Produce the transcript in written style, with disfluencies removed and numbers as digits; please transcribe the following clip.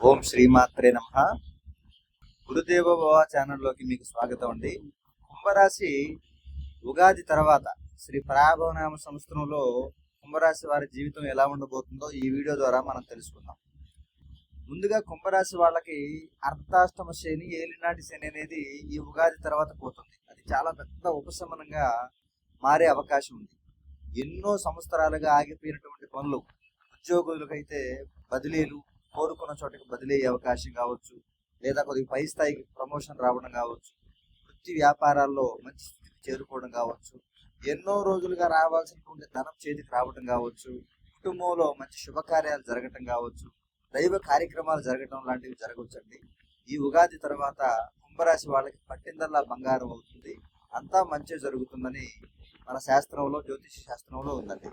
ఓం శ్రీమాత్రే నమః. గురుదేవ భవ ఛానల్లోకి మీకు స్వాగతం అండి. కుంభరాశి ఉగాది తర్వాత శ్రీ పరాభవనామ సంవత్సరంలో కుంభరాశి వారి జీవితం ఎలా ఉండబోతుందో ఈ వీడియో ద్వారా మనం తెలుసుకుందాం. ముందుగా కుంభరాశి వాళ్ళకి అర్ధాష్టమ శని, ఏలినాటి శని అనేది ఈ ఉగాది తర్వాత పోతుంది. అది చాలా పెద్ద ఉపశమనంగా మారే అవకాశం ఉంది. ఎన్నో సంవత్సరాలుగా ఆగిపోయినటువంటి పనులు, ఉద్యోగులకైతే బదిలీలు, కోరుకున్న చోటకి బదిలీ అయ్యే అవకాశం కావచ్చు, లేదా కొద్దిగా పై స్థాయికి ప్రమోషన్ రావడం కావచ్చు, వృత్తి వ్యాపారాల్లో మంచి స్థితికి చేరుకోవడం కావచ్చు, ఎన్నో రోజులుగా రావాల్సినటువంటి ధనం చేతికి రావడం కావచ్చు, కుటుంబంలో మంచి శుభకార్యాలు జరగటం కావచ్చు, దైవ కార్యక్రమాలు జరగటం లాంటివి జరగవచ్చండి. ఈ ఉగాది తర్వాత కుంభరాశి వాళ్ళకి పట్టిందల్లా బంగారం అవుతుంది, అంతా మంచి జరుగుతుందని మన శాస్త్రంలో, జ్యోతిష శాస్త్రంలో ఉందండి.